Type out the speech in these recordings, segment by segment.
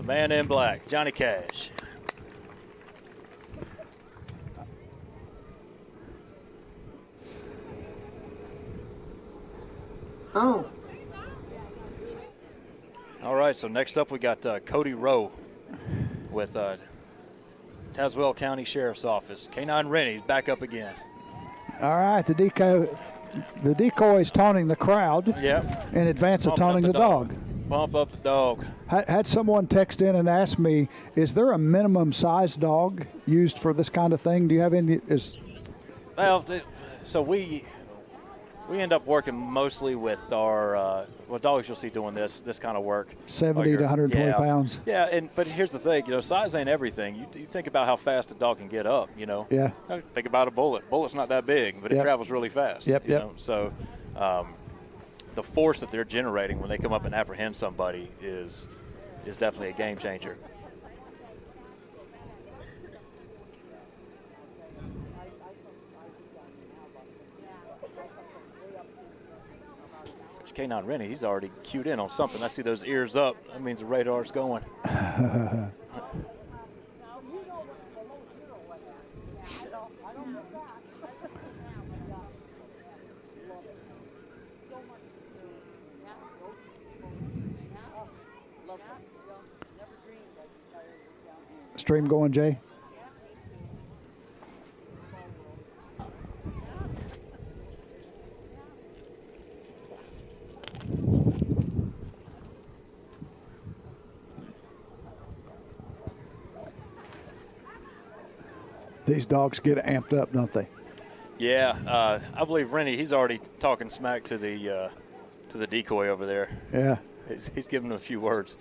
The man in black, Johnny Cash. Oh. All right, so next up we got Cody Rowe with Tazewell County Sheriff's Office. K9 Rennie's back up again. All right, the decoy is taunting the crowd in advance of taunting the dog. Bump up the dog. Had someone text in and ask me, is there a minimum size dog used for this kind of thing? Do you have any? Well, so we end up working mostly with our dogs you'll see doing this kind of work. 70 to 120 pounds. Yeah, but here's the thing, size ain't everything. You think about how fast a dog can get up, Yeah. Think about a bullet. Bullet's not that big, but it travels really fast. Yep. So the force that they're generating when they come up and apprehend somebody is definitely a game changer. K9 Rennie, he's already cued in on something. I see those ears up. That means the radar's going. Stream going, Jay? These dogs get amped up, don't they? Yeah, I believe Rennie, he's already talking smack to the decoy over there. Yeah. He's giving him a few words.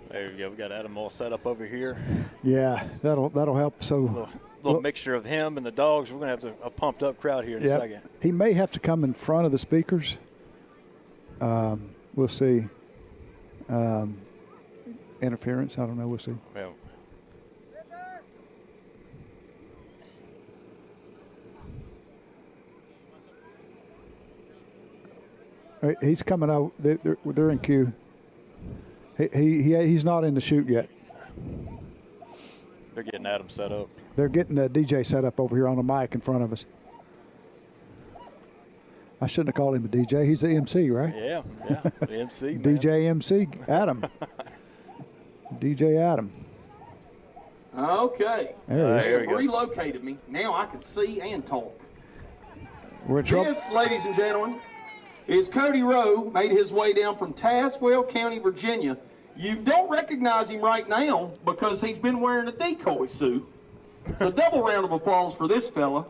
There you go. We got Adam all set up over here. Yeah, that'll help. So little mixture of him and the dogs. We're going to have a pumped up crowd here in a second. He may have to come in front of the speakers. We'll see. Interference. I don't know. We'll see. Yeah. He's coming out. They're in queue. He's not in the chute yet. They're getting Adam set up. They're getting the DJ set up over here on the mic in front of us. I shouldn't have called him a DJ. He's the MC, right? Yeah, the MC. DJ MC, Adam. DJ Adam. Okay. There he goes. Relocated me. Now I can see and talk. We're in trouble. This, ladies and gentlemen, is Cody Rowe, made his way down from Tazewell County, Virginia. You don't recognize him right now because he's been wearing a decoy suit. So double round of applause for this fella.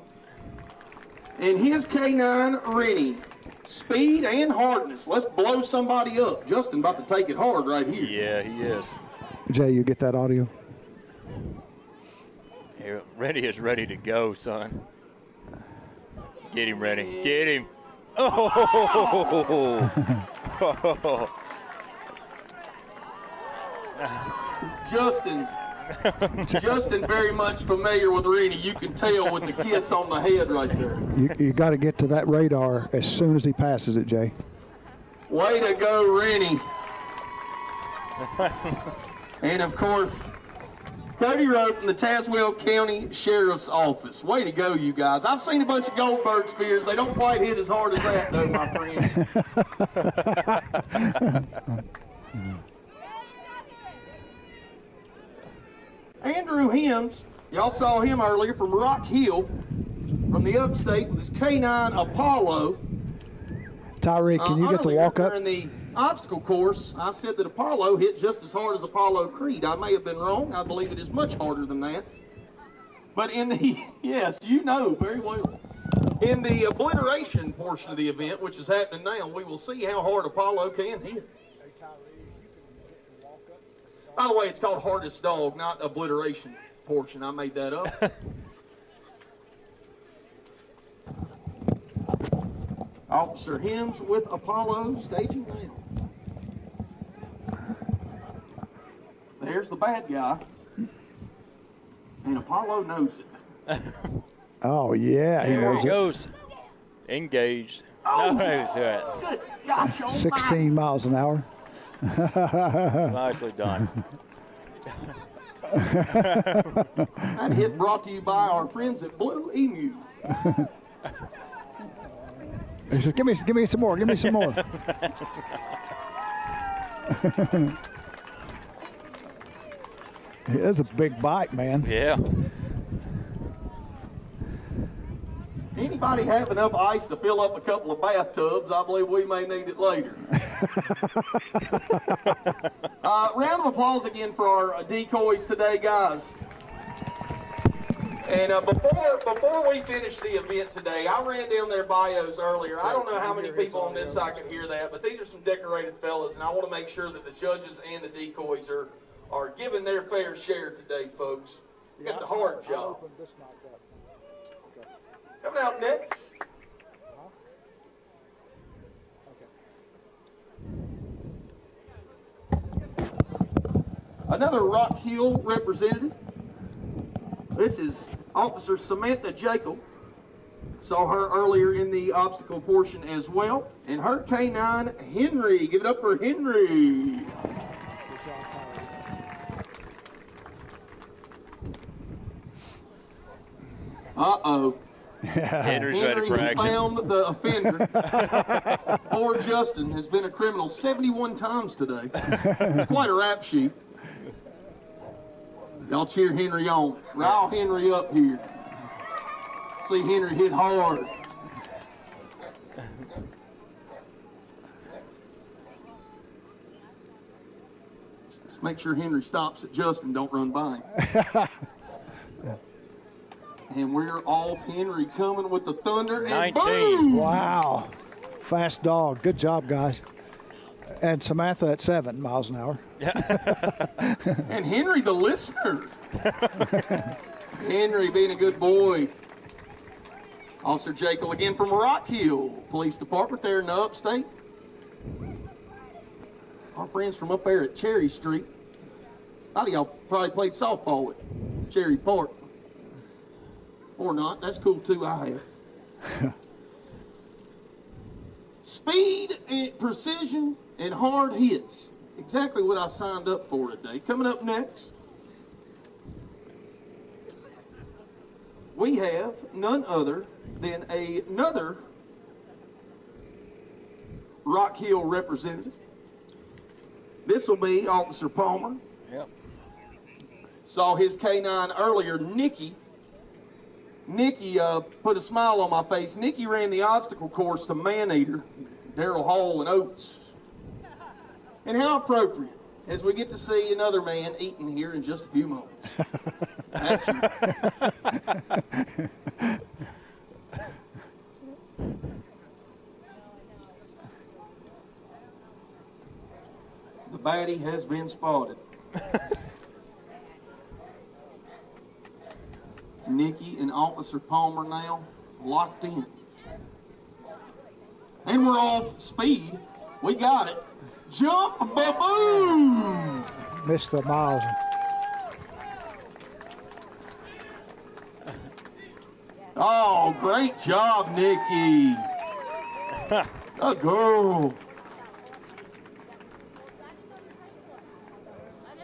And his K9 Rennie, speed and hardness. Let's blow somebody up. Justin about to take it hard right here. Yeah, he is. Jay, you get that audio? Here, Rennie is ready to go, son. Get him, Rennie. Get him. Oh! Justin very much familiar with Rennie. You can tell with the kiss on the head right there. You got to get to that radar as soon as he passes it, Jay. Way to go, Rennie. And, of course, Cody Rowe from the Tazewell County Sheriff's Office. Way to go, you guys. I've seen a bunch of Goldberg spears. They don't quite hit as hard as that, though, my friends. Andrew Hims, y'all saw him earlier from Rock Hill, from the upstate with his K9 Apollo. Tyreek, can you get the walk up? During the obstacle course, I said that Apollo hit just as hard as Apollo Creed. I may have been wrong. I believe it is much harder than that. But in the, yes, you know very well. In the obliteration portion of the event, which is happening now, we will see how hard Apollo can hit. By the way, it's called hardest dog, not obliteration portion. I made that up. Officer Hims with Apollo staging now. There's the bad guy. And Apollo knows it. Oh, yeah. He There knows he it. goes. Engaged. Oh, Nice. good gosh, oh 16 miles an hour. Nicely done. That hit brought to you by our friends at Blue Emu. He says, give me some more, give me some more. It is a big bite, man. Yeah. Anybody have enough ice to fill up a couple of bathtubs? I believe we may need it later. Round of applause again for our decoys today, guys. And before we finish the event today, I ran down their bios earlier. I don't know how many people on this side can hear that, but these are some decorated fellas, and I want to make sure that the judges and the decoys are giving their fair share today, folks. You got the hard job. Coming out next. Another Rock Hill representative. This is Officer Samantha Jekyll. Saw her earlier in the obstacle portion as well. And her canine, Henry. Give it up for Henry. Uh-oh. Henry's ready Henry for has action. found the offender. Poor Justin has been a criminal 71 times today. It's quite a rap sheet. Y'all cheer Henry on. Rile Henry up here. See Henry hit hard. Just make sure Henry stops at Justin. Don't run by him. And we're off. Henry coming with the thunder. And 19. boom! Wow. Fast dog. Good job, guys. And Samantha at 7 miles an hour. And Henry the listener. Henry being a good boy. Officer Jekyll again from Rock Hill Police Department there in the upstate. Our friends from up there at Cherry Street. A lot of y'all probably played softball at Cherry Park. Or not. That's cool too. I have. Speed and precision and hard hits. Exactly what I signed up for today. Coming up next, we have none other than another Rock Hill representative. This will be Officer Palmer. Yep. Saw his canine earlier, Nikki. Nikki put a smile on my face. Nikki ran the obstacle course to Maneater, Darrell Hall, and Oates. And how appropriate, as we get to see another man eating here in just a few moments. That's you. The baddie has been spotted. Nikki and Officer Palmer now locked in. And we're off speed. We got it. Jump, ba-boom! Missed the miles. Oh, great job, Nikki. A girl.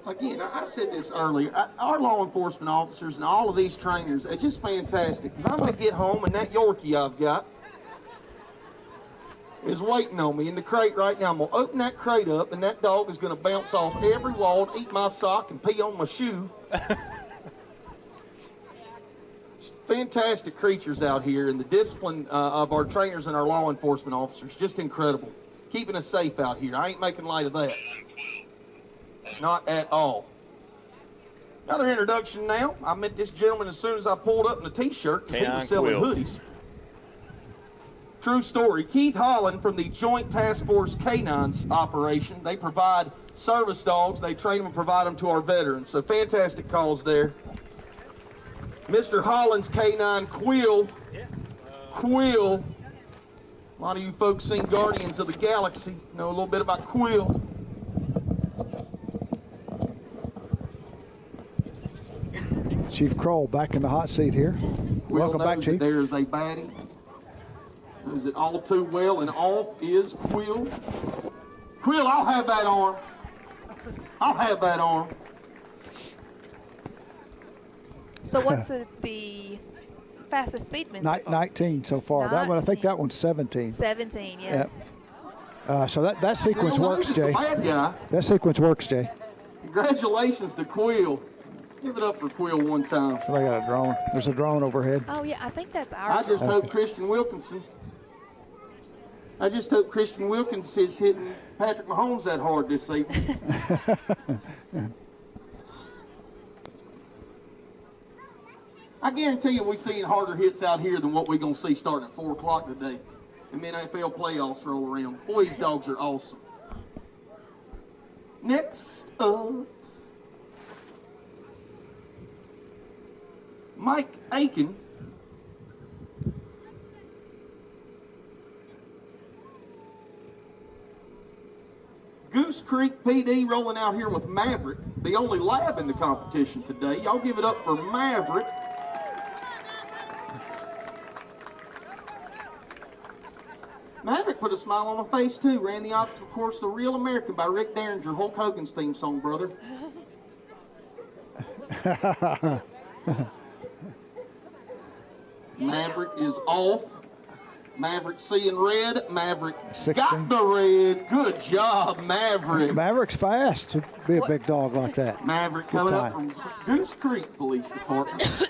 Again, I said this earlier. Our law enforcement officers and all of these trainers are just fantastic. Because I'm going to get home and that Yorkie I've got is waiting on me in the crate right now. I'm going to open that crate up and that dog is going to bounce off every wall, eat my sock, and pee on my shoe. Fantastic creatures out here, and the discipline of our trainers and our law enforcement officers, just incredible. Keeping us safe out here. I ain't making light of that. Not at all. Another introduction now. I met this gentleman as soon as I pulled up in a t-shirt because he was selling hoodies. True story. Keith Holland from the Joint Task Force Canines operation. They provide service dogs. They train them and provide them to our veterans. So fantastic calls there. Mr. Holland's canine, Quill. Quill. A lot of you folks seen Guardians of the Galaxy. Know a little bit about Quill. Chief Kroll back in the hot seat here. Welcome back, Chief. There is a baddie. Knows it all too well, and off is Quill. Quill, I'll have that arm. I'll have that arm. So what's the fastest speed man so far? 19 so far. That one, I think that one's 17. 17, yeah. Yep. So that sequence works, It's a Jay. bad guy. That sequence works, Jay. Congratulations to Quill. Give it up for Quill one time. Somebody got a drone. There's a drone overhead. Oh, yeah, I think that's our I just drone. hope Christian Wilkinson is hitting Patrick Mahomes that hard this evening. I guarantee you we're seeing harder hits out here than what we're going to see starting at 4 o'clock today. And then NFL playoffs roll around. Boy, these dogs are awesome. Next up, Mike Aiken. Goose Creek PD rolling out here with Maverick, the only lab in the competition today. Y'all give it up for Maverick. Maverick put a smile on my face too. Ran the obstacle course The Real American by Rick Derringer, Hulk Hogan's theme song, brother. Maverick is off. Maverick seeing red. Maverick 16. got the red. Good job, Maverick. Maverick's fast to be a big dog like that. Maverick coming up from Goose Creek Police Department.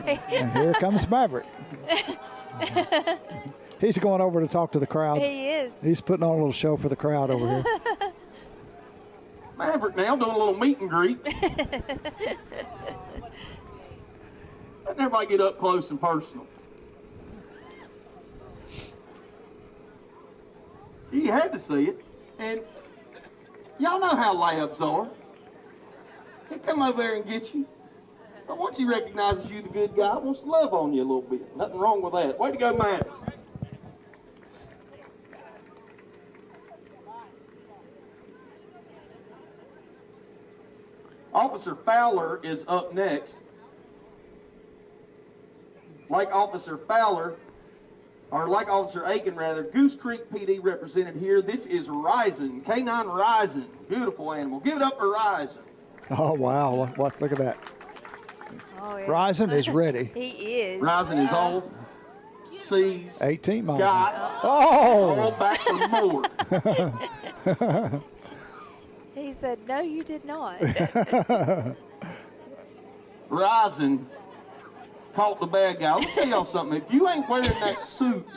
And here comes Maverick. He's going over to talk to the crowd. He is. He's putting on a little show for the crowd over here. Maverick now doing a little meet and greet. Letting everybody get up close and personal. You had to see it. And y'all know how labs are. He'll come over there and get you. But once he recognizes you the good guy, he wants to love on you a little bit. Nothing wrong with that. Way to go, Maverick. Officer Fowler is up next. Like Officer Aiken rather, Goose Creek PD represented here. This is Ryzen, K9 Ryzen. Beautiful animal. Give it up for Ryzen. Oh, wow. Look at that. Oh, yeah. Ryzen is ready. He is. Ryzen is off. Sees. 18 miles. Got. Oh! All back for more. He said, no, you did not. Ryzen caught the bad guy. Let me tell y'all something. If you ain't wearing that suit,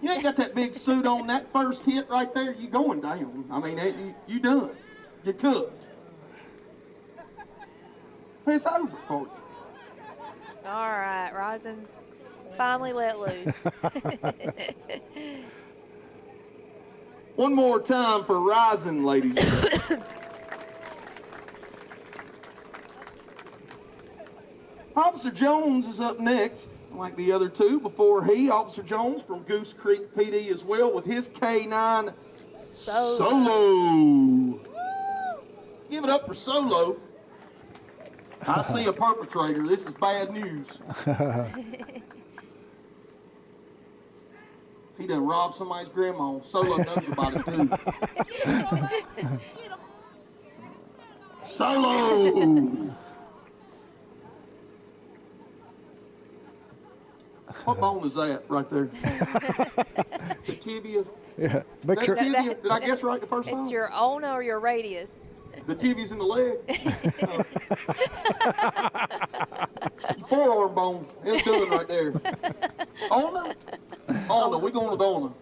you ain't got that big suit on, that first hit right there, you going down. I mean, you done. You're cooked. It's over for you. All right, Ryzen's finally let loose. One more time for Ryzen, ladies and gentlemen. Officer Jones is up next, like the other two. Before Officer Jones from Goose Creek PD as well with his K9 Solo. Give it up for Solo. I see a perpetrator. This is bad news. He done robbed somebody's grandma. Solo knows about it too. Solo! What bone is that right there? The tibia? Yeah. Make sure. Tibia? Did I guess right the first time? It's your ulna or your radius. The tibia's in the leg. Forearm bone. It's doing right there. Ulna? Ulna. We're going with Ulna.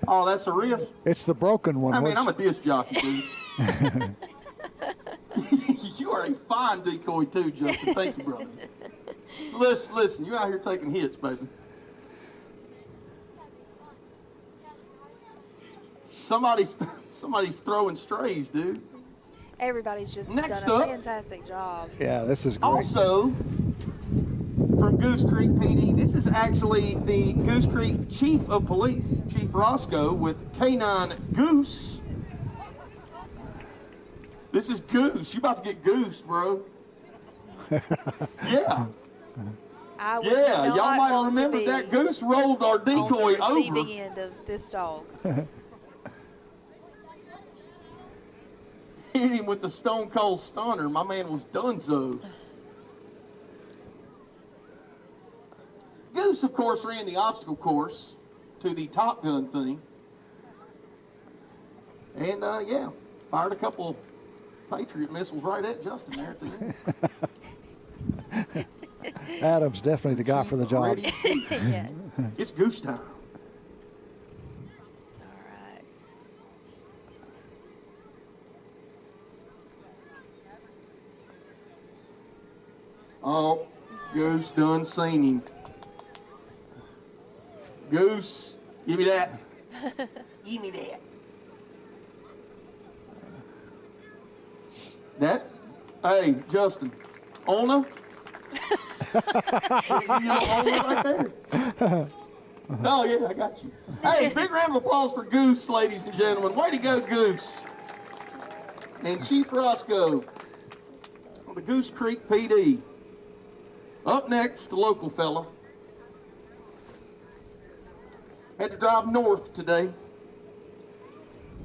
Oh, that's the wrist? It's the broken one. I mean, I'm a disc jockey, dude. You are a fine decoy, too, Justin. Thank you, brother. Listen, you're out here taking hits, baby. Somebody's throwing strays, dude. Everybody's just Next done a up. fantastic job. Yeah, this is great. Also, from Goose Creek PD, this is actually the Goose Creek Chief of Police, Chief Roscoe, with K9 Goose. This is Goose. You about to get goose, bro. Yeah. I would Yeah, not y'all might want to remember be that Goose rolled our on decoy the receiving over. end of this dog. Hit him with the Stone Cold Stunner. My man was donezo. Goose, of course, ran the obstacle course to the Top Gun thing. And, yeah, fired a couple Patriot missiles right at Justin there, too. Adam's definitely the guy for the job. Ready? Yes. It's Goose time. All right. Oh, Goose done seen him. Goose, give me that. Give me that. That? Hey, Justin. Ona? You know Ona right there? Oh, yeah, I got you. Hey, big round of applause for Goose, ladies and gentlemen. Way to go, Goose. And Chief Roscoe on the Goose Creek PD. Up next, the local fella. Had to drive north today.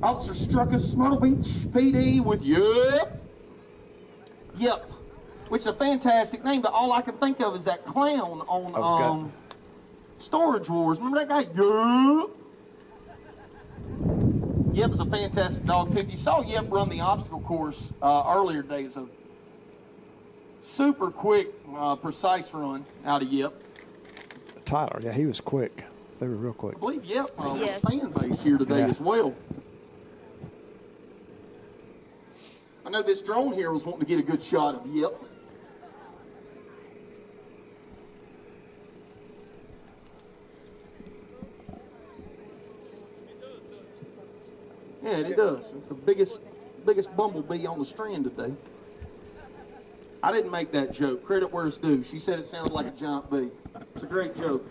Officer struck us, Myrtle Beach PD with Yep, which is a fantastic name, but all I can think of is that clown on Storage Wars. Remember that guy? Yep is a fantastic dog too. If you saw Yep run the obstacle course earlier today, it's a super quick, precise run out of Yep. Tyler, yeah, he was quick. They were real quick. I believe Yep Yes. fan base here today Yeah. as well. I know this drone here was wanting to get a good shot of Yep. Yeah, it does. It's the biggest bumblebee on the strand today. I didn't make that joke. Credit where it's due. She said it sounded like a giant bee. It's a great joke.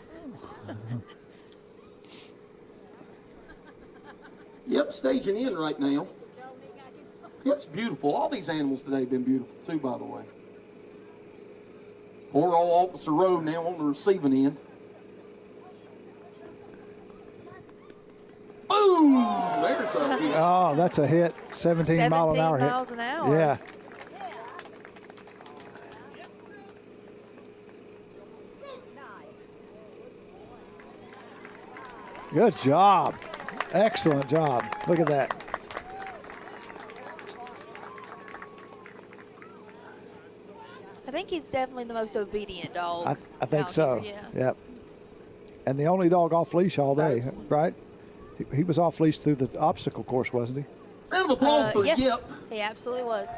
Yep, staging in right now. Yep, it's beautiful. All these animals today have been beautiful too, by the way. Poor old Officer Rowe now on the receiving end. Boom! There's a hit. Oh, that's a hit. 17 mile an hour 17 miles hit. an hour. Yeah. Good job. Excellent job. Look at that. I think he's definitely the most obedient dog. I think out so. here, Yeah. Yep. And the only dog off leash all day, right? He was off leash through the obstacle course, wasn't he? Round of applause for Yes, Yep. he absolutely was.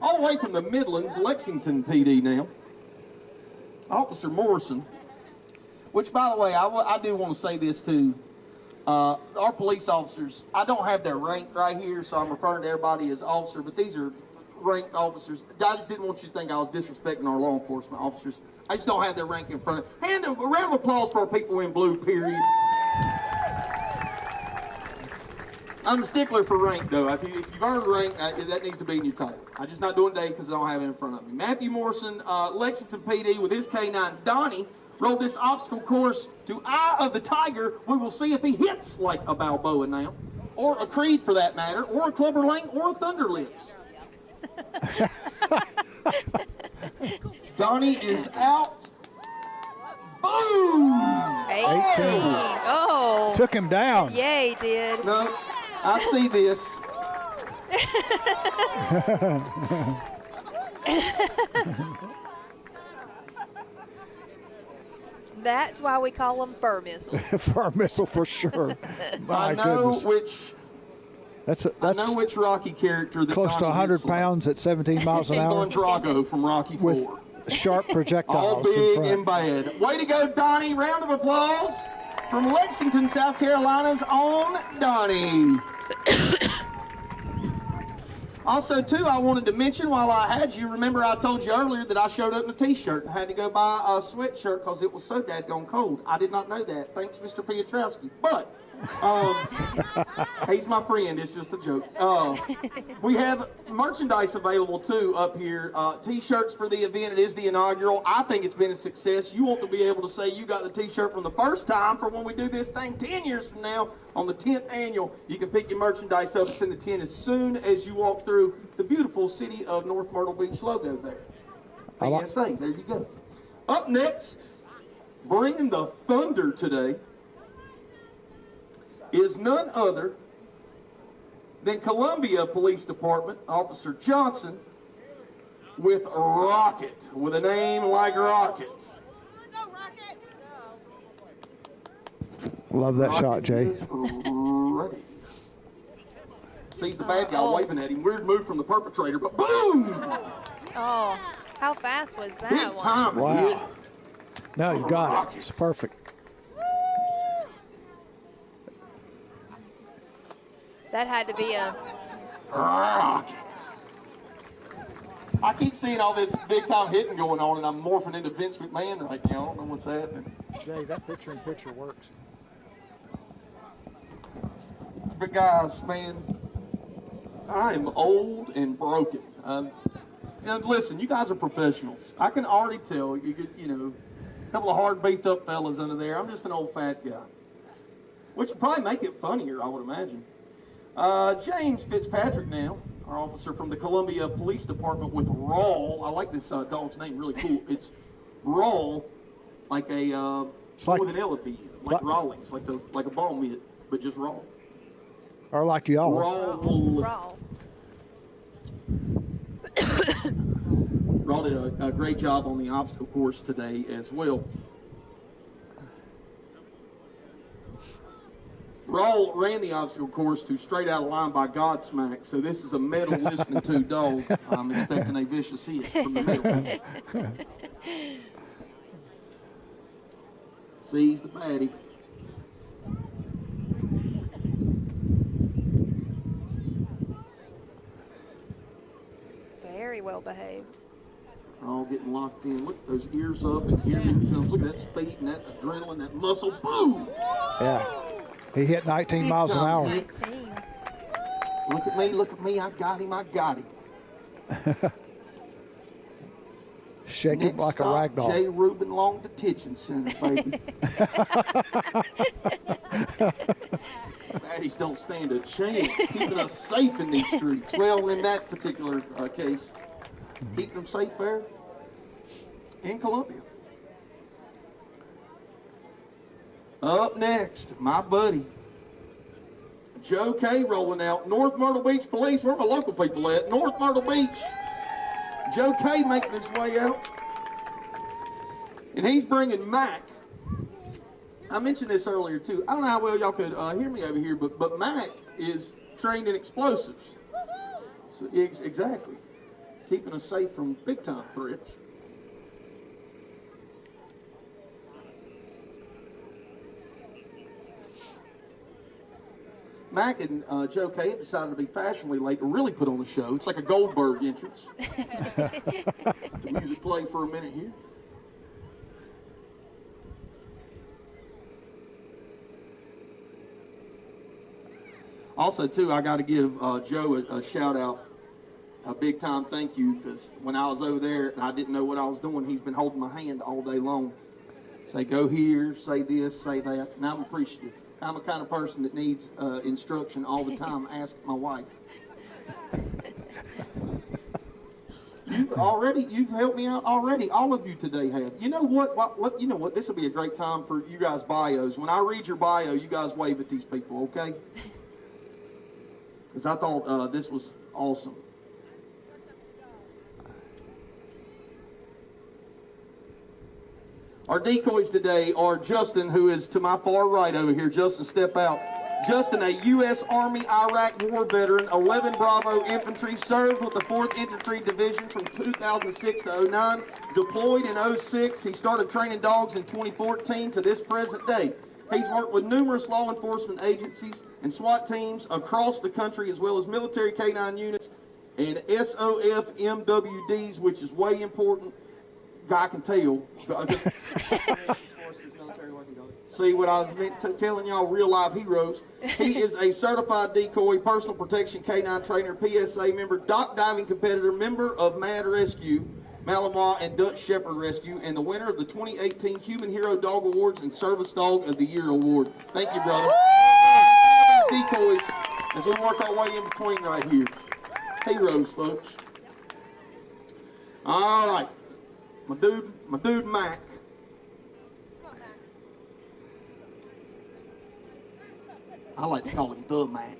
All the way from the Midlands, Lexington PD now. Officer Morrison, which, by the way, I do want to say this too. Our police officers, I don't have their rank right here, so I'm referring to everybody as officer, but these are ranked officers. I just didn't want you to think I was disrespecting our law enforcement officers. I just don't have their rank in front of me. A round of applause for our people in blue, period. I'm a stickler for rank, though. If you've earned rank, that needs to be in your title. I'm just not doing it today because I don't have it in front of me. Matthew Morrison, Lexington PD with his K9. Donnie rode this obstacle course to Eye of the Tiger. We will see if he hits like a Balboa now, or a Creed for that matter, or a Clubber Lang, or a Thunder Lips. Donnie is out. Boom! 18. Oh. Took him down. Yeah, he did. No, I see this. That's why we call them fur missiles. Fur missile for sure. My I know goodness. which. That's I know which Rocky character that close to Donnie 100 looks like. pounds at 17 miles an hour Don Drago from Rocky with 4. sharp projectiles. All in big front. and bad. Way to go, Donnie. Round of applause from Lexington, South Carolina's own Donnie. Also, too, I wanted to mention while I had you, remember I told you earlier that I showed up in a t-shirt and had to go buy a sweatshirt because it was so dadgone cold. I did not know that. Thanks, Mr. Piotrowski. But he's my friend. It's just a joke. We have merchandise available, too, up here. T-shirts for the event. It is the inaugural. I think it's been a success. You want to be able to say you got the T-shirt from the first time for when we do this thing 10 years from now on the 10th annual. You can pick your merchandise up. It's in the tent as soon as you walk through the beautiful City of North Myrtle Beach logo there. PSA. There you go. Up next, bringing the thunder today, is none other than Columbia Police Department Officer Johnson with Rocket, with a name like Rocket. Let's go, Rocket! Love that Rocket shot, Jay. is ready. Sees the bad guy waving at him. Weird move from the perpetrator, but boom! Oh, how fast was that Big one? time. Hit. Wow. No, you got it. It's perfect. That had to be a. Rocket. I keep seeing all this big time hitting going on, and I'm morphing into Vince McMahon right now. I don't know what's happening. Jay, that picture-in-picture works. But guys, man, I am old and broken. And listen, you guys are professionals. I can already tell you get, a couple of hard beefed up fellas under there. I'm just an old fat guy, which would probably make it funnier, I would imagine. James Fitzpatrick now, our officer from the Columbia Police Department with Rawl. I like this dog's name, really cool. It's Rawl, like a with an L at the end, like Rawlings, like a ball mitt, but just Raw. Or like y'all. Rawl. Raw. Raw did a great job on the obstacle course today as well. Rawl ran the obstacle course to straight out of line by Godsmack, so this is a metal listening to dog. I'm expecting a vicious hit from the middle. Sees the baddie. Very well behaved. All getting locked in. Look at those ears up, and here he comes. Look at that speed and that adrenaline, that muscle. Boom! Yeah. He hit 19 miles an hour. 19. Look at me. I got him. Shake him Next like a stop, rag doll. J. Rubin Long Detention Center, baby. Baddies don't stand a chance keeping us safe in these streets. Well, in that particular case, keeping them safe there in Columbia. Up next, my buddy, Joe K. rolling out. North Myrtle Beach Police. Where are my local people at? North Myrtle Beach. Joe K. making his way out. And he's bringing Mac. I mentioned this earlier, too. I don't know how well y'all could hear me over here, but Mac is trained in explosives. So, exactly. Keeping us safe from big-time threats. Mac and Joe K have decided to be fashionably late to really put on a show. It's like a Goldberg entrance. The music play for a minute here. Also, too, I got to give Joe a shout out, a big time thank you, because when I was over there and I didn't know what I was doing, he's been holding my hand all day long. Say, go here, say this, say that, and I'm appreciative. I'm the kind of person that needs instruction all the time. Ask my wife. You've helped me out already. All of you today have. You know what? You know what? This will be a great time for you guys' bios. When I read your bio, you guys wave at these people, okay? Because I thought this was awesome. Our decoys today are Justin, who is to my far right over here. Justin, step out. Justin, a U.S. Army Iraq War veteran, 11 Bravo Infantry, served with the 4th Infantry Division from 2006 to 09, deployed in 06. He started training dogs in 2014 to this present day. He's worked with numerous law enforcement agencies and SWAT teams across the country, as well as military canine units and SOF MWDs, which is way important. I can tell. See what I was telling y'all, real life heroes. He is a certified decoy, personal protection canine trainer, PSA member, dock diving competitor, member of Mad Rescue, Malinois, and Dutch Shepherd Rescue, and the winner of the 2018 Human Hero Dog Awards and Service Dog of the Year Award. Thank you, brother. These decoys, as we work our way in between right here. Heroes, folks. All right. My dude Mac. I like to call him the Mac.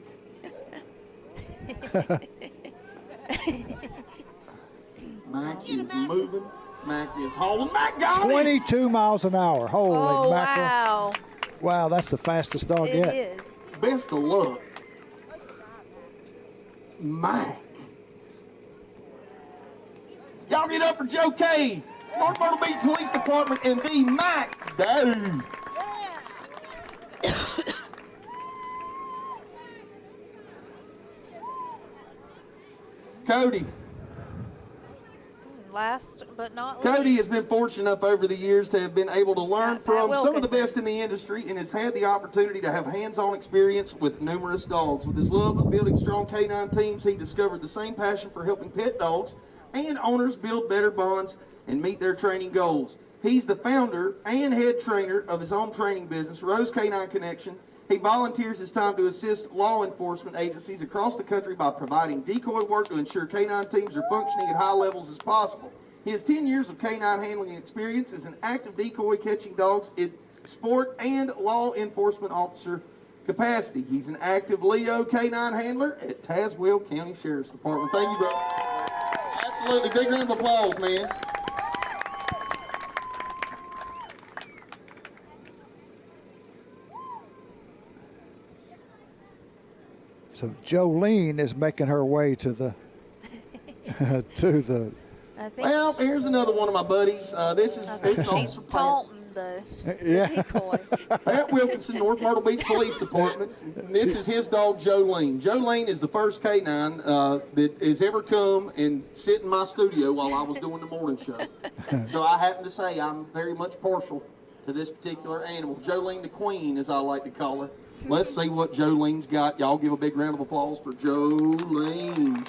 Mac is moving. Mac is hauling. Mac got him! 22 miles an hour. Holy mackerel. Wow. Wow, that's the fastest dog It yet. is. Best of luck. Mac. Y'all get up for Joe K, North Myrtle Beach Police Department, and the Mac Dude. Cody. Last but not Cody least. has been fortunate enough over the years to have been able to learn Pat from some of the Wilkinson. best in the industry and has had the opportunity to have hands-on experience with numerous dogs. With his love of building strong canine teams, he discovered the same passion for helping pet dogs and owners build better bonds and meet their training goals. He's the founder and head trainer of his own training business, Rose Canine Connection. He volunteers his time to assist law enforcement agencies across the country by providing decoy work to ensure canine teams are functioning at high levels as possible. He has 10 years of canine handling experience as an active decoy catching dogs in sport and law enforcement officer capacity. He's an active Leo canine handler at Tazewell County Sheriff's Department. Thank you, bro. Absolutely. Big round of applause, man. So Jolene is making her way to the to the. I think Well, here's another one of my buddies. This is she's Officer taunting the Yeah. decoy. Pat Wilkinson, North Myrtle Beach Police Department. And this is his dog, Jolene. Jolene is the first canine that has ever come and sit in my studio while I was doing the morning show. So I happen to say I'm very much partial to this particular animal. Jolene the Queen, as I like to call her. Let's see what Jolene's got. Y'all give a big round of applause for Jolene.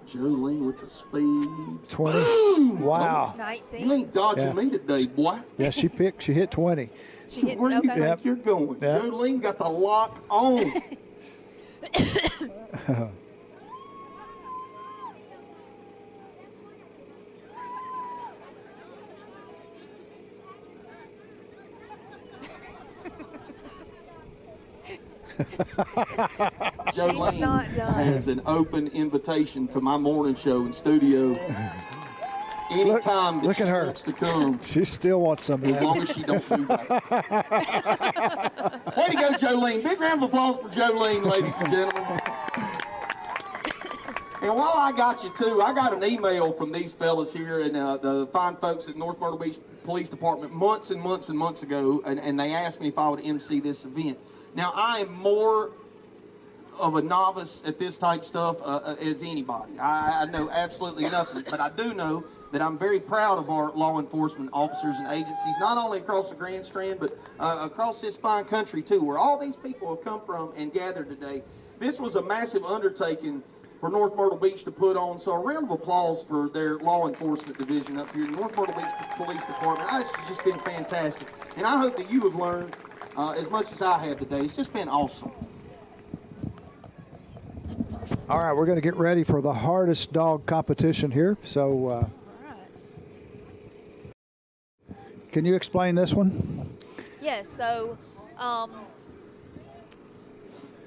Jolene with the speed. 20. Wow. 19. You ain't dodging Yeah. me today, boy. Yeah, she hit 20. She hit, Where do you okay. think you're going? Yep. Jolene got the lock on. Jolene not done. has an open invitation to my morning show and studio. Anytime that look she at her. wants to come, She still wants some of as long that. as she don't do that. Way to go, Jolene. Big round of applause for Jolene, ladies and gentlemen. And while I got you, too, I got an email from these fellas here and the fine folks at North Myrtle Beach Police Department months and months and months ago, and they asked me if I would MC this event. Now, I am more of a novice at this type stuff as anybody. I know absolutely nothing, but I do know that I'm very proud of our law enforcement officers and agencies, not only across the Grand Strand, but across this fine country, too, where all these people have come from and gathered today. This was a massive undertaking for North Myrtle Beach to put on, so a round of applause for their law enforcement division up here, North Myrtle Beach Police Department. This has just been fantastic, and I hope that you have learned as much as I have today. It's just been awesome. All right, we're going to get ready for the hardest dog competition here. So, All right. can you explain this one? Yes, so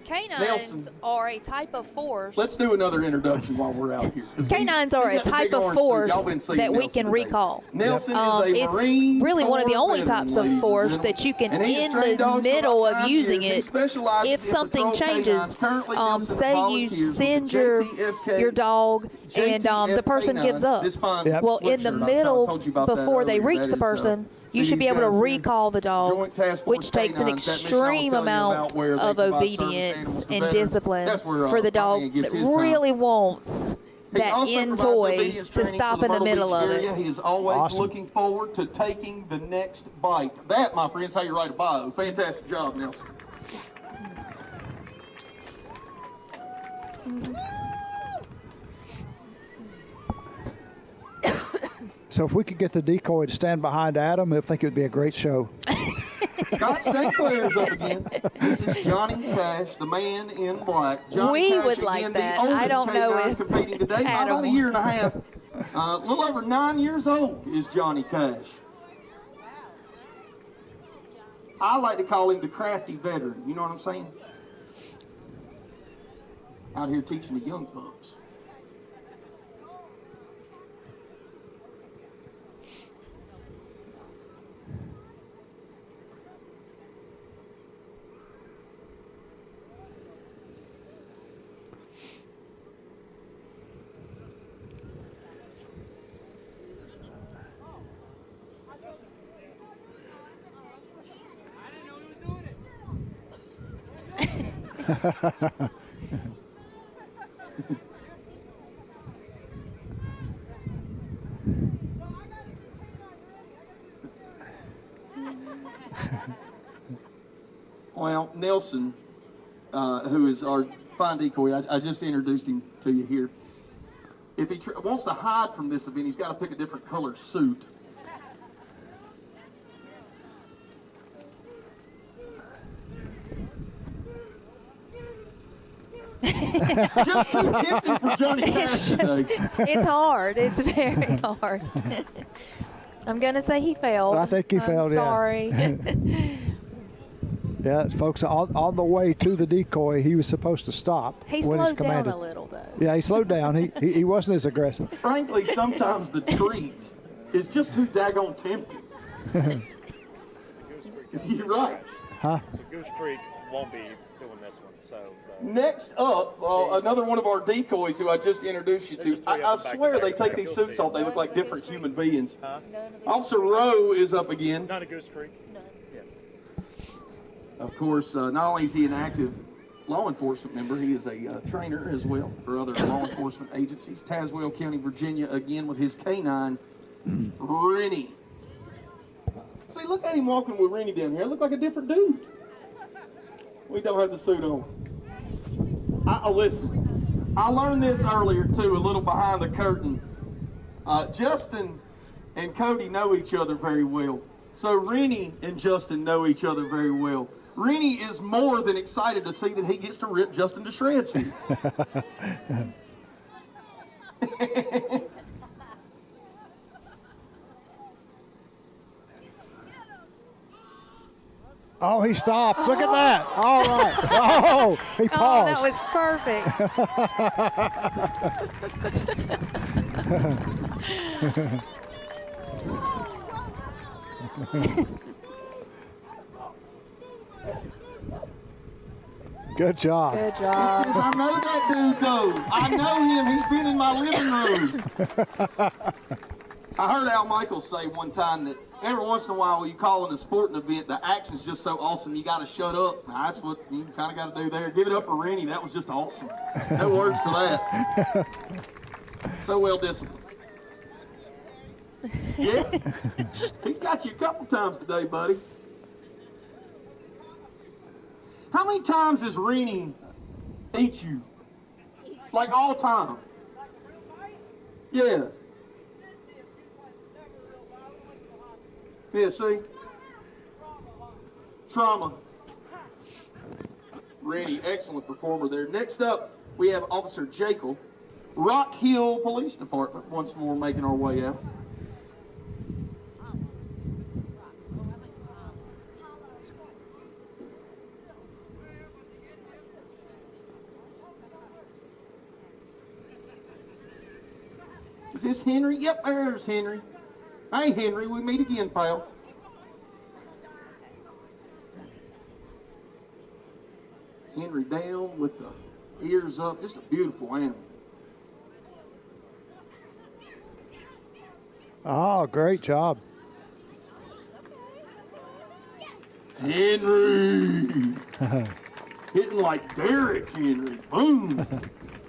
Canines Nelson. are a type of force. Let's do another introduction while we're out here. 'Cause Canines are he's a got type big of orange suit. force Y'all been seeing that we Nelson can today. recall. Nelson is a It's Marine really one of the Corps only veteran, types of ladies and force gentlemen. that you can, And he has in trained the dogs for middle about of 9 using years. He it, specializes if in something patrol changes, canines. Currently, Nelson say you volunteers with the send JTFK your dog and the person JTFK gives up. This fine Yep. Well, in the sweatshirt, I middle, told you about that before they earlier. reach That the is, person, you should these be able to guys here, recall the dog, Joint Task Force which takes an Canines, that mission I was extreme telling you amount about where they of provide service obedience animals to and veterans. discipline That's where, for the my dog man gives that his time. really wants He that also end provides toy obedience to training stop for in the Myrtle middle Beach of area. it. He is always Awesome. looking forward to taking the next bite. That, my friends, how you write a bio. Fantastic job, Nelson. So if we could get the decoy to stand behind Adam, I think it would be a great show. Scott St. Clair's up again. This is Johnny Cash, the man in black. Johnny We Cash, would like again, that. The oldest I don't know K9 if competing today, by Adam about a year and a half. A little over 9 years old is Johnny Cash. I like to call him the crafty veteran. You know what I'm saying? Out here teaching the young bucks. Well, Nelson, who is our fine decoy, I just introduced him to you here. If he wants to hide from this event, he's got to pick a different colored suit. Just too tempting for Johnny Cash today. It's hard. It's very hard. I'm going to say he failed. I think he failed, yeah. Sorry. Yeah, folks, on the way to the decoy, he was supposed to stop. He when he's slowed down commanded. a little, though. Yeah, he slowed down. He wasn't as aggressive. Frankly, sometimes the treat is just too daggone tempting. You're right. Huh? So Goose Creek won't be doing this one. So Next up, another one of our decoys who I just introduced you to. I swear they take these suits off. They look like different human beings. Officer Rowe is up again. not a Goose Creek. Of course, not only is he an active law enforcement member, he is a trainer as well for other law enforcement agencies. Tazewell County, Virginia, again with his canine, Rennie. See, look at him walking with Rennie down here. Look like a different dude. We don't have the suit on. Listen, I learned this earlier too, a little behind the curtain. Justin and Cody know each other very well. So Rennie and Justin know each other very well. Rennie is more than excited to see that he gets to rip Justin to shreds here. Oh, he stopped. Look at that. All right. Oh, he Oh, paused. that was perfect. Good job. Good He job. says, I know that dude though. I know him. He's been in my living room. I heard Al Michaels say one time that every once in a while when you call in a sporting event, the action's just so awesome you got to shut up. Now, that's what you kind of got to do there. Give it up for Rennie. That was just awesome. No words for that. So well disciplined. Yeah. He's got you a couple times today, buddy. How many times has Rennie eat you? Like all time? Yeah. Yeah, see? Trauma. Rennie, excellent performer there. Next up, we have Officer Jekyll, Rock Hill Police Department, once more making our way out. Is this Henry? Yep, there's Henry. Hey, Henry, we meet again, pal. Henry down with the ears up. Just a beautiful animal. Oh, great job. Henry! Hitting like Derek Henry. Boom!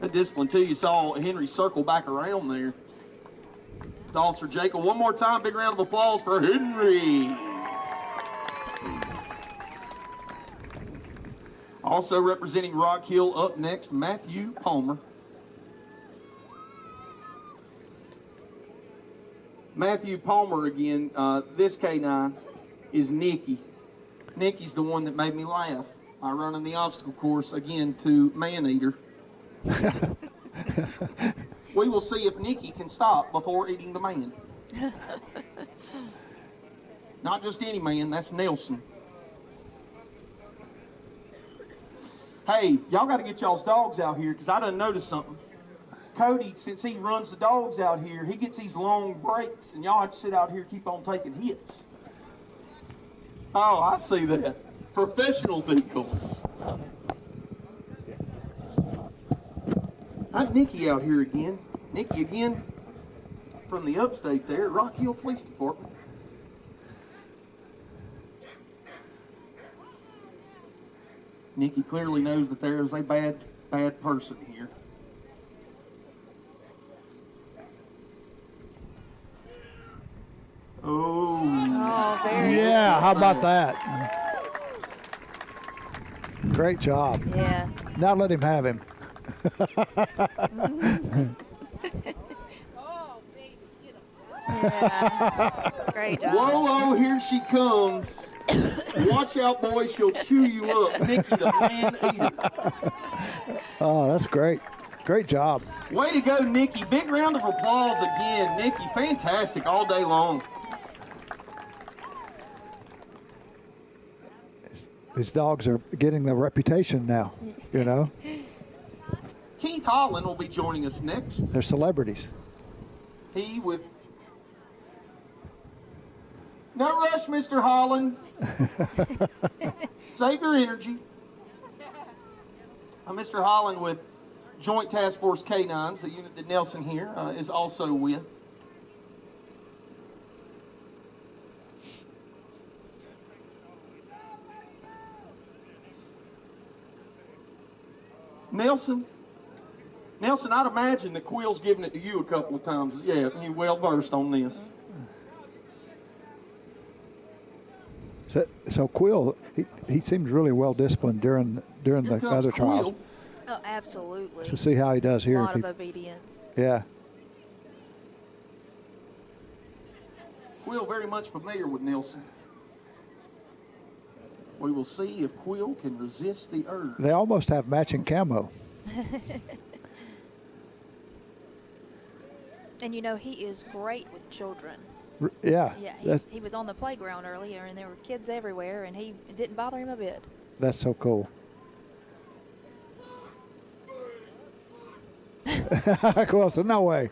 That discipline, too. You saw Henry circle back around there. Officer Jacob, one more time. Big round of applause for Henry. Also representing Rock Hill up next, Matthew Palmer. Matthew Palmer again. This K9 is Nikki. Nikki's the one that made me laugh by running the obstacle course again to Maneater. We will see if Nikki can stop before eating the man. Not just any man, that's Nelson. Hey, y'all got to get y'all's dogs out here because I done noticed something. Cody, since he runs the dogs out here, he gets these long breaks, and y'all have to sit out here and keep on taking hits. Oh, I see that. Professional decoys. Not Nikki out here again. Nikki again from the upstate there, Rock Hill Police Department. Nikki clearly knows that there is a bad person here. Oh, very Yeah, how about that? Great job. good. Yeah. Now let him have him. Yeah. Great job. Whoa, here she comes. Watch out, boys, she'll chew you up. Nikki the man eater. Oh, that's great. Great job. Way to go, Nikki. Big round of applause again. Nikki, fantastic all day long. These dogs are getting the reputation now, you know. Keith Holland will be joining us next. They're celebrities. He with... No rush, Mr. Holland. Save your energy. Mr. Holland with Joint Task Force K9s, the unit that Nelson here is also with. Nelson, I'd imagine that Quill's given it to you a couple of times. Yeah, you're well versed on this. So Quill, he seems really well disciplined during Here the comes other trials. Quill. Oh, absolutely. So see how he does A here. lot If of he, obedience. yeah. Quill very much familiar with Nelson. We will see if Quill can resist the urge. They almost have matching camo. And you know, he is great with children. Yeah. Yeah, he was on the playground earlier, and there were kids everywhere, and it didn't bother him a bit. That's so cool. Quill said, no way.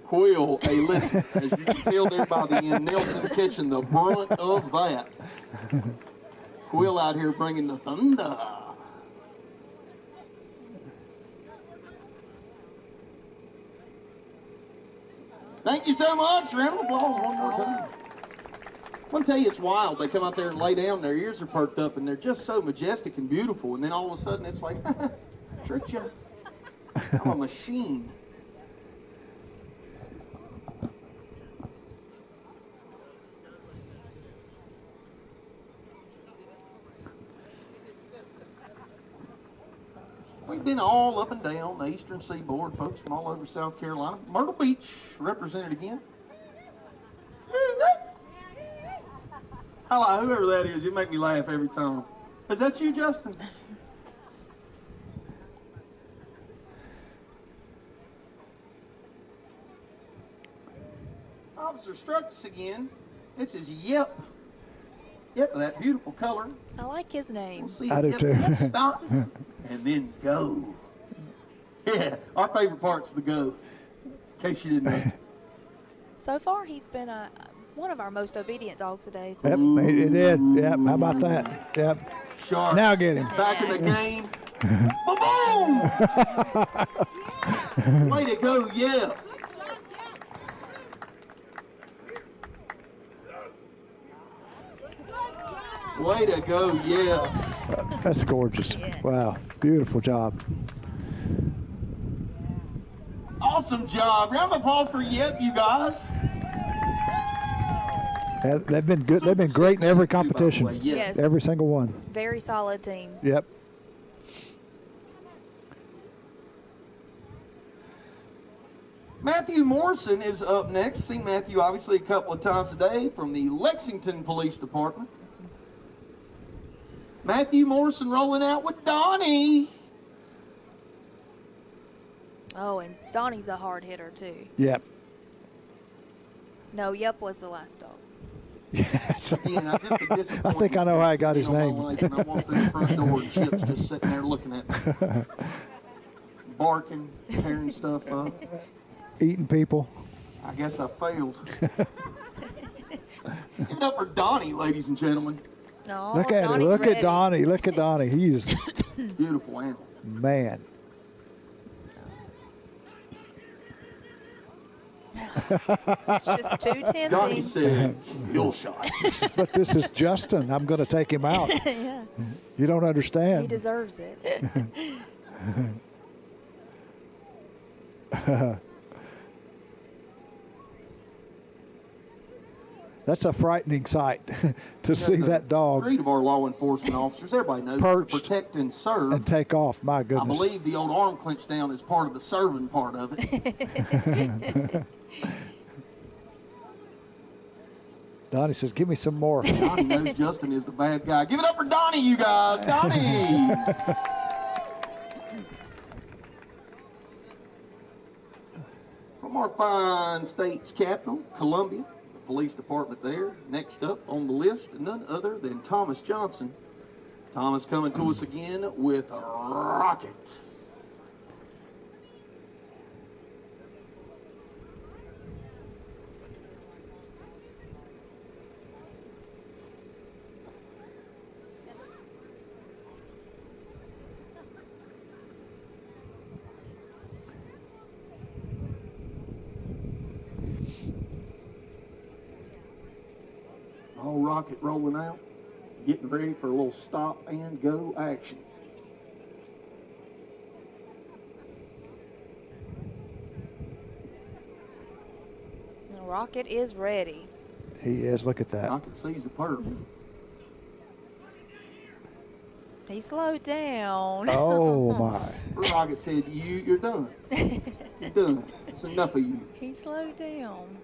Quill, hey, listen, as you can tell there by the end, Nelson catching the brunt of that. Quill out here bringing the thunder. Thank you so much. Round of applause one more time. I'm going to tell you, it's wild. They come out there and lay down, their ears are perked up, and they're just so majestic and beautiful. And then all of a sudden, it's like, tricked you. I'm a machine. We've been all up and down the eastern seaboard, folks from all over South Carolina. Myrtle Beach represented again. Hello, whoever that is, you make me laugh every time. Is that you, Justin? Officer struck us again. This is Yep Yep, that beautiful color. I like his name. We'll see I do yep, too. yep, stop. And then go. Yeah, our favorite part's the go. In case you didn't know. So far, he's been one of our most obedient dogs today. So Yep, it did. Yep, how about that? Yep. Sharp. Now get him. Back in the game. Boom! Way to go, yeah. Way to go, yeah. That's gorgeous. Wow, beautiful job. Awesome job. Round of applause for Yep, you guys. They've been good. They've been great in every competition. Yes. Every single one. very solid team. Yep. Matthew Morrison is up next. Seen Matthew obviously a couple of times a day from the Lexington Police Department. Matthew Morrison rolling out with Donnie. Oh, and Donnie's a hard hitter too. Yep. No, Yep was the last dog. Yes. Again, I just a disappointment. I think I know how I got his All my name. life, and I walked through the front door and Chip's just sitting there looking at me. Barking, tearing stuff up. Eating people. I guess I failed. Give it up for Donnie, ladies and gentlemen. No, Look at it. Donnie's Look ready. at Donnie. Look at Donnie. He's Beautiful animal. man. It's just too tempting. Donnie said, "Kill shot." But this is Justin. I'm going to take him out. Yeah, You don't he understand. deserves it. That's a frightening sight to see that dog Three of our law enforcement officers, everybody knows, to Perched. protect and serve. and take off. My I goodness. believe the old arm clench down is part of the serving part of it. Donnie says, "Give me some more." Donnie knows Justin is the bad guy. Give it up for Donnie, you guys. Donnie! From our fine state's capital, Columbia, the police department there. Next up on the list, none other than Thomas Johnson. Thomas coming to us again with Rocket. All Rocket rolling out, getting ready for a little stop and go action. Rocket is ready. He is. Look at that. Rocket sees the perp. He slowed down. Oh my. Rocket said, "You're done. You're done. It's enough of you." He slowed down.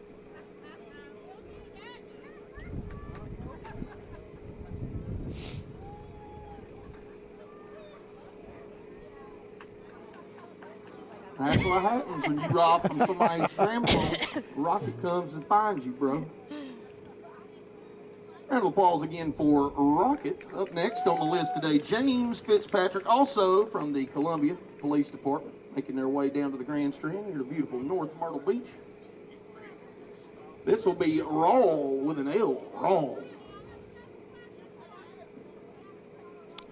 That's what happens when you rob from somebody's grandpa. Rocket comes and finds you, bro. Round of applause again for Rocket. Up next on the list today, James Fitzpatrick, also from the Columbia Police Department, making their way down to the Grand Strand near the beautiful North Myrtle Beach. This will be Rawl with an L. Rawl.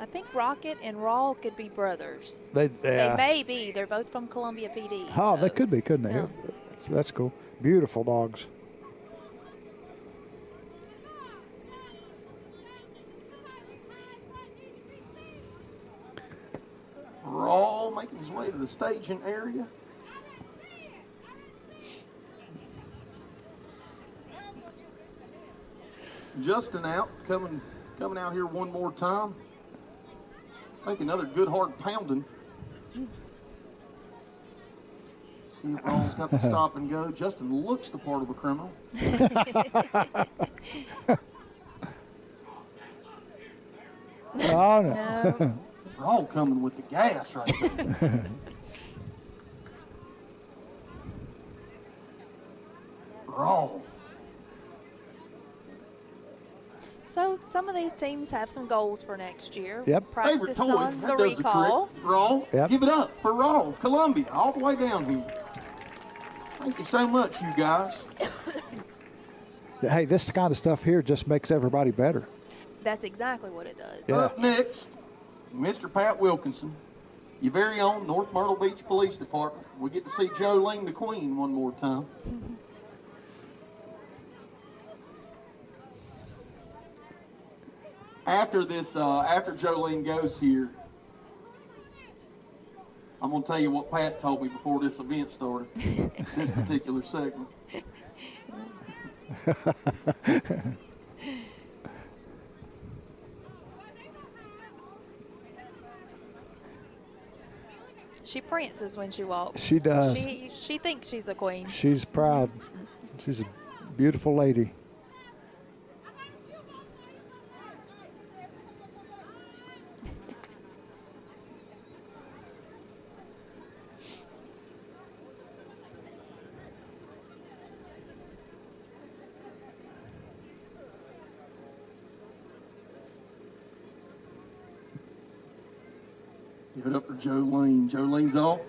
I think Rocket and Raw could be brothers. They They may be. They're both from Columbia PD. Oh, so- they could be, couldn't they? Yeah. That's cool. Beautiful dogs. Rawl making his way to the staging area. Justin out, coming out here one more time. Make another good hard pounding. See if Rawl's got the stop and go. Justin looks the part of a criminal. Oh no. No. Rawl coming with the gas right there. Rawl. So some of these teams have some goals for next year. Yep. Favorite Practice toy. on the That does the recall. trick. Raw. Yep. Give it up for Raw. Columbia, all the way down here. Thank you so much, you guys. Hey, this kind of stuff here just makes everybody better. That's exactly what it does. Yeah. Up next, Mr. Pat Wilkinson, your very own North Myrtle Beach Police Department. We get to see Jolene the Queen one more time. After this, after Jolene goes here, I'm going to tell you what Pat told me before this event started, this particular segment. She prances when she walks. She does. She thinks she's a queen. She's proud. She's a beautiful lady. Give it up for Jolene. Jolene's off.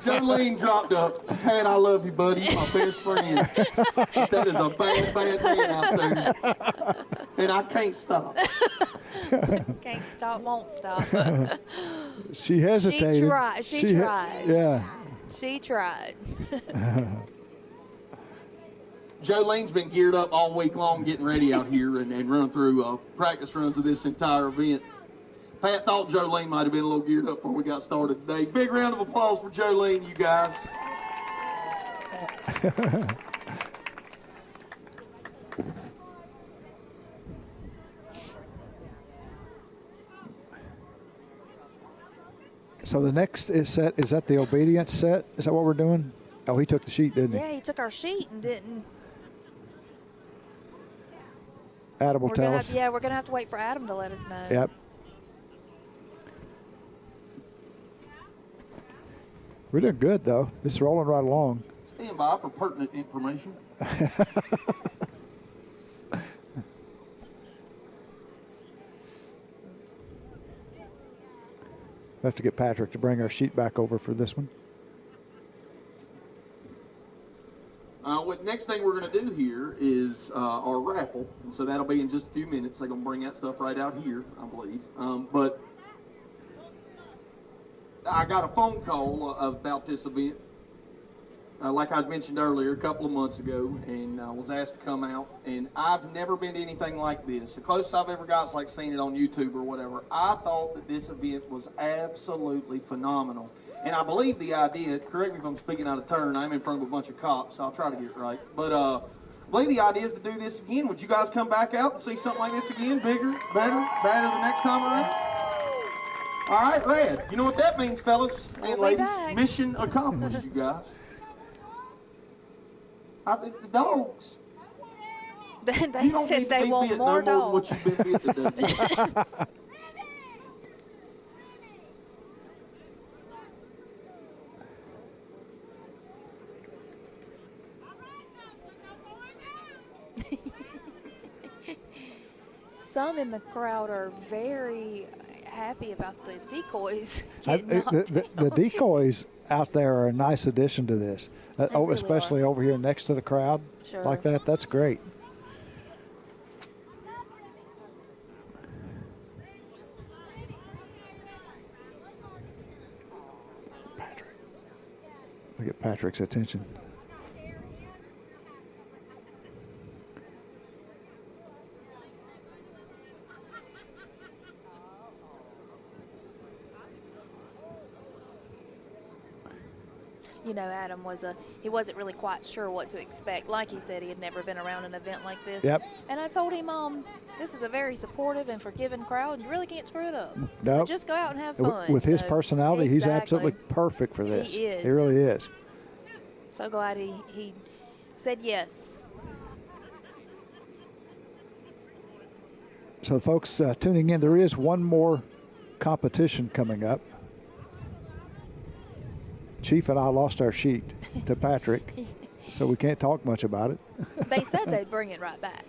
Jolene dropped up. Tad, I love you, buddy. You're my best friend. That is a bad, bad man out there. And I can't stop. Can't stop, won't stop. She hesitated. She tried. She tried. Yeah. She tried. Jolene's been geared up all week long getting ready out here and running through practice runs of this entire event. Pat thought Jolene might have been a little geared up before we got started today. Big round of applause for Jolene, you guys. So the next is that the obedience set? Is that what we're doing? Oh, he took the sheet, didn't he? Yeah, he took our sheet and didn't. Adam will tell us. Yeah, we're going to have to wait for Adam to let us know. Yep. We're doing good, though. This is rolling right along. Stand by for pertinent information. We have to get Patrick to bring our sheet back over for this one. What next thing we're going to do here is our raffle, and so that'll be in just a few minutes. They're going to bring that stuff right out here, I believe. But I got a phone call about this event, like I mentioned earlier, a couple of months ago, and was asked to come out. And I've never been to anything like this. The closest I've ever got is like seeing it on YouTube or whatever. I thought that this event was absolutely phenomenal. And I believe the idea, correct me if I'm speaking out of turn, I'm in front of a bunch of cops, so I'll try to get it right. But I believe the idea is to do this again. Would you guys come back out and see something like this again? Bigger, better the next time around? All right, rad. You know what that means, fellas and We'll be ladies? back. Mission accomplished, you guys. I think the dogs. They You don't need said to they be want bit more no more than what dogs. you've been bit today. Some in the crowd are very happy about the decoys I- getting knocked the down. decoys out there are a nice addition to this, really especially are. over here next to the crowd. Sure. Like that. That's great. Patrick. We get Patrick's attention. You know, Adam he wasn't really quite sure what to expect. Like he said, he had never been around an event like this. Yep. And I told him, this is a very supportive and forgiving crowd, and you really can't screw it up. So Nope. just go out and have fun. With his So, personality, he's absolutely exactly. perfect for this. He is. He really is. So glad he said yes. So, folks tuning in, there is one more competition coming up. Chief and I lost our sheet to Patrick, so we can't talk much about it. They said they'd bring it right back.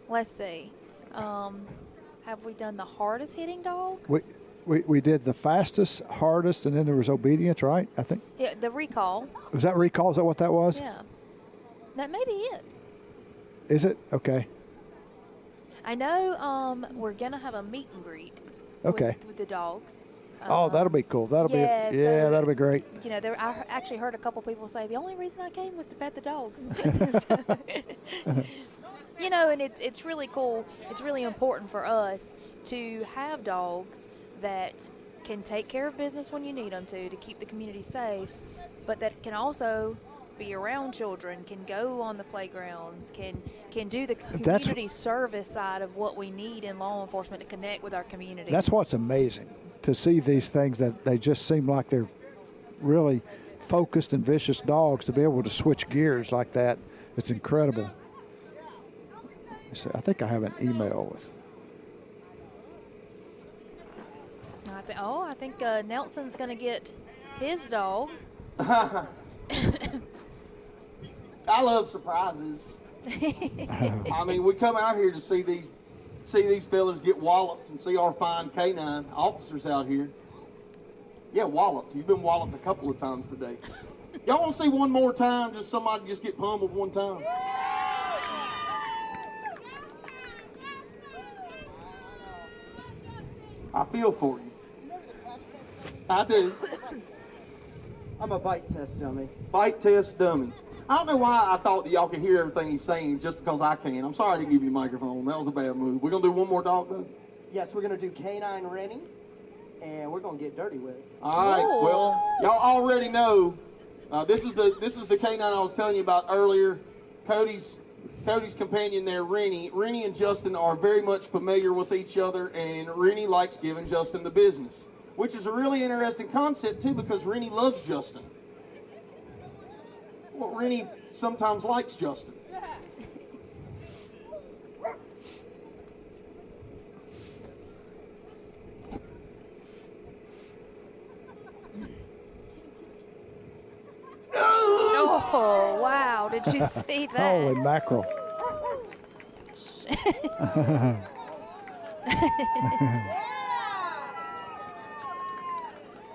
Let's see. Have we done the hardest hitting dog? We did the fastest, hardest, and then there was obedience, right? I think. Yeah, the recall. Was that recall? Is that what that was? Yeah. That may be it. Is it? Okay. I know we're going to have a meet and greet with the dogs. Oh, that'll be cool. That'll be that'll be great. You know, I actually heard a couple people say the only reason I came was to pet the dogs. You know, and it's really cool. It's really important for us to have dogs that can take care of business when you need them to keep the community safe, but that can also be around children, can go on the playgrounds, can do the community service side of what we need in law enforcement to connect with our communities. That's what's amazing, to see these things that they just seem like they're really focused and vicious dogs, to be able to switch gears like that. It's incredible. So I think I have an email with. I think Nelson's going to get his dog. I love surprises. I mean, we come out here to see these fellas get walloped and see our fine canine officers out here. Yeah, walloped. You've been walloped a couple of times today. Y'all want to see one more time? Just somebody just get pummeled one time. I feel for you. I do. I'm a bite test dummy. Bite test dummy. I don't know why I thought that y'all could hear everything he's saying just because I can. I'm sorry I didn't give you the microphone. That was a bad move. We're going to do one more dog, though? Yes, we're going to do Canine Rennie, and we're going to get dirty with it. All right. Ooh. Well, y'all already know. This is the canine I was telling you about earlier. Cody's companion there, Rennie. Rennie and Justin are very much familiar with each other, and Rennie likes giving Justin the business, which is a really interesting concept, too, because Rennie loves Justin. Well, Rennie sometimes likes Justin. Oh, wow. Did you see that? Holy mackerel.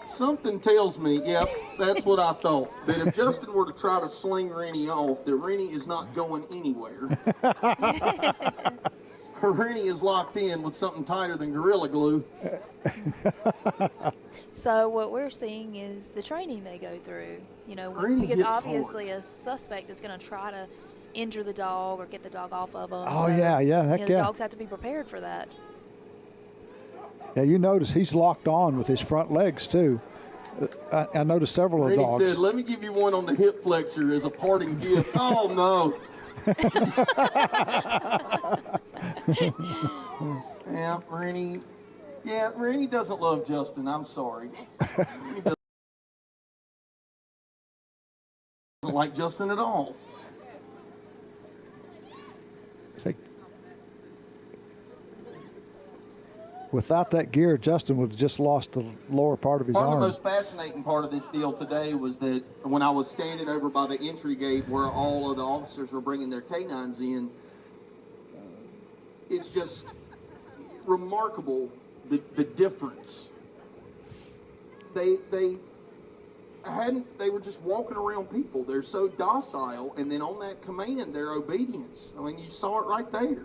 Something tells me, yep, that's what I thought, that if Justin were to try to sling Rennie off, that Rennie is not going anywhere. Rennie is locked in with something tighter than Gorilla Glue. So what we're seeing is the training they go through, you know, Rennie because hits obviously hard. a suspect is going to try to injure the dog or get the dog off of them. Oh, so, yeah, heck you know, the yeah. dogs have to be prepared for that. Yeah, you notice he's locked on with his front legs, too. I noticed several of the Rennie dogs. said, let me give you one on the hip flexor as a parting gift. Oh, no. Yeah, Rennie doesn't love Justin. I'm sorry. He doesn't like Justin at all. I think without that gear, Justin would have just lost the lower part of his Part of arm. the most fascinating part of this deal today was that when I was standing over by the entry gate where all of the officers were bringing their canines in, it's just remarkable the difference. They were just walking around people. They're so docile, and then on that command, their obedience. I mean, you saw it right there.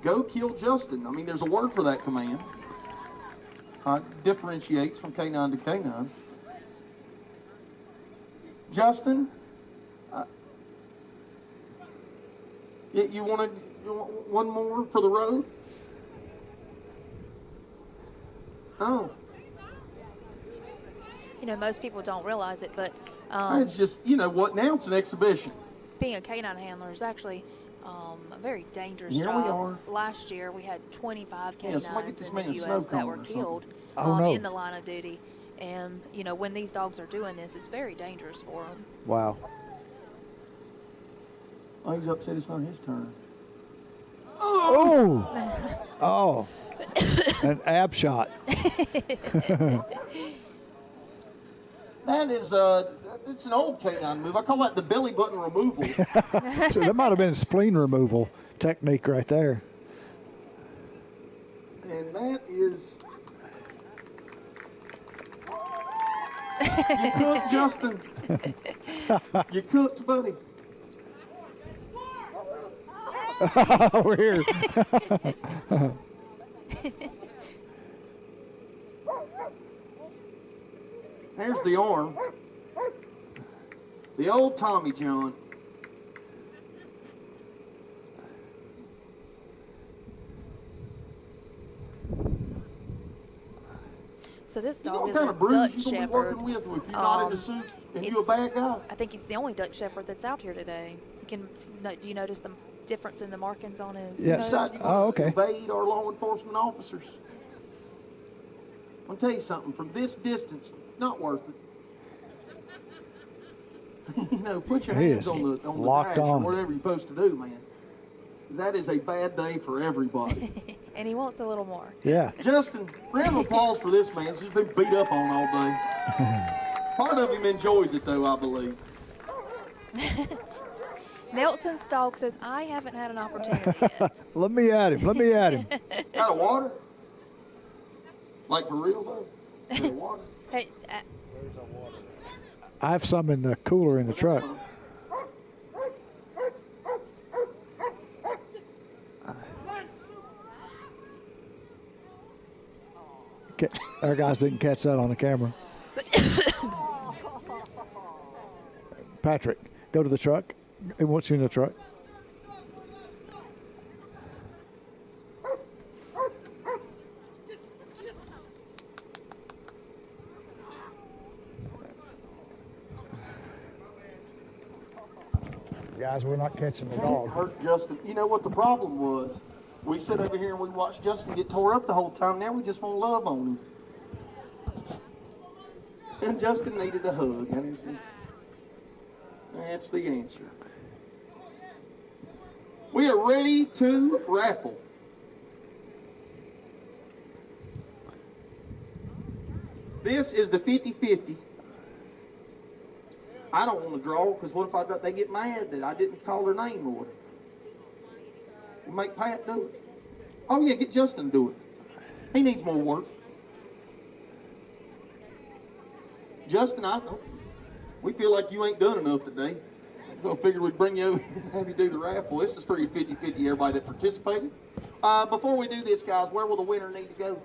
Go kill Justin. I mean, there's a word for that command. Differentiates from canine to canine. Justin, you want one more for the road? Oh. You know, most people don't realize it, but It's just, you know what, now it's an exhibition. being a canine handler is actually a very dangerous Here job. we are. Last year, we had 25 Yeah, canines somebody get this in man the a snow U.S. that cone were or something. killed Oh, no. in the line of duty. And, you know, when these dogs are doing this, it's very dangerous for them. Wow. Oh, he's upset it's not his turn. Oh! Oh, an ab shot. That is, it's an old canine move. I call that the belly button removal. So that might have been a spleen removal technique right there. And that is... You cooked, Justin. You cooked, buddy. Over here. There's the arm. The old Tommy John. So this You know dog what is kind a of breed Dutch you gonna be Shepherd. working with if you're not in the suit and you a it's- bad guy? I think it's the only Dutch Shepherd that's out here today. Do you notice the difference in the markings on his Yeah. coat? Decide you Oh, want to okay. evade our law enforcement officers. I'll tell you something. From this distance, not worth it. You know, put your He hands is on the locked dash or on. whatever you're supposed to do, man. 'Cause that is a bad day for everybody. And he wants a little more. Yeah. Justin, round of applause for this man. He's just been beat up on all day. Part of him enjoys it, though, I believe. Nelson Stalk says, I haven't had an opportunity yet. Let me at him. Let me at him. Out of water? Like for real, though? Out of water? Hey, I have some in the cooler in the truck. Our guys didn't catch that on the camera. Patrick, go to the truck. It wants you in the truck. Guys, we're not catching the Can't dog. hurt Justin. You know what the problem was? We sit over here and we watched Justin get tore up the whole time. Now we just want to love on him. And Justin needed a hug. That's the answer. We are ready to raffle. This is the 50-50. I don't want to draw because what if they get mad that I didn't call their name or we'll make Pat do it. Oh yeah, get Justin to do it. He needs more work. Justin, we feel like you ain't done enough today. So I figured we'd bring you over and have you do the raffle. This is for your 50-50, everybody that participated. Before we do this, guys, where will the winner need to go?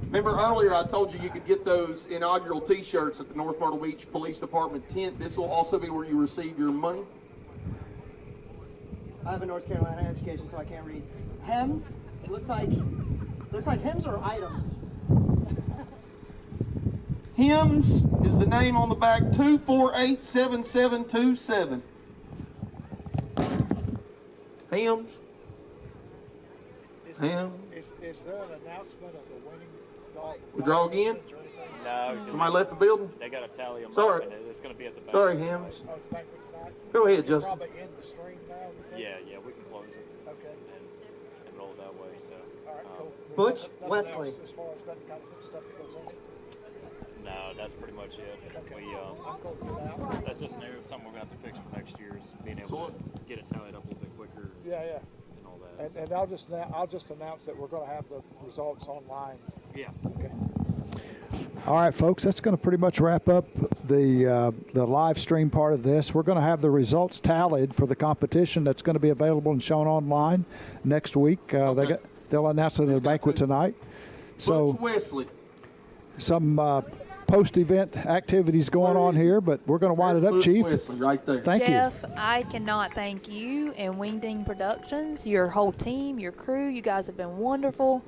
Remember earlier I told you could get those inaugural T-shirts at the North Myrtle Beach Police Department tent. This will also be where you receive your money. I have a North Carolina education, so I can't read. Hems. It looks like hems are items. HIMS is the name on the back, 2487727. HIMS. HIMS. Is there an announcement of the winning dog? We draw again? No, Somebody left the building? they got to tally them Sorry. up, and it's going to be at the back. Sorry, HIMS. Oh, the banquet tonight? Go ahead, Justin. Probably in the stream now. you think? Yeah, we can close it Okay. and roll it that way. So, All right, cool. Butch Nothing Wesley. else as far as that kind of stuff that goes in it? no, that's pretty much it. Okay. We I'm going for that. that's just new. Something we're going to have to fix for next year is being able So- to get it tallied up a little bit quicker Yeah. and all that. And, so, and I'll just announce that we're going to have the results online. yeah. Okay. All right, folks, that's going to pretty much wrap up the live stream part of this. We're going to have the results tallied for the competition that's going to be available and shown online next week. They'll announce it in the banquet tonight. So Butch Wesley. some post-event activities going on here, but we're going to wind it up, Butch Chief. Wesley, right there. Thank you. Jeff, I cannot thank you and Wingding Productions, your whole team, your crew. You guys have been wonderful.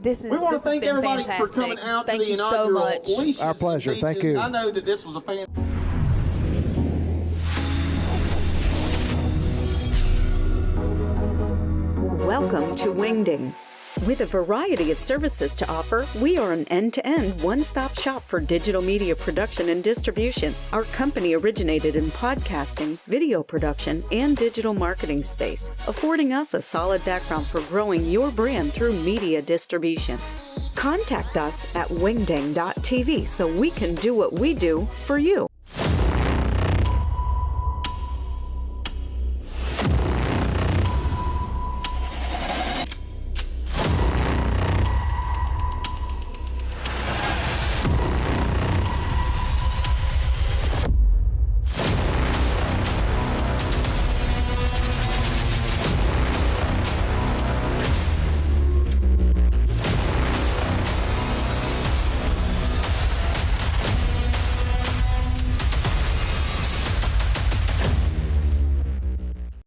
This We want to has thank been everybody fantastic. for coming out Thank to the you so inaugural much. Leashes Our pleasure. and Thank Beaches. you. I know that this was a Welcome to Wingding, With a variety of services to offer, we are an end-to-end one-stop shop for digital media production and distribution. Our company originated in podcasting, video production, and digital marketing space, affording us a solid background for growing your brand through media distribution. Contact us at wingdang.tv so we can do what we do for you.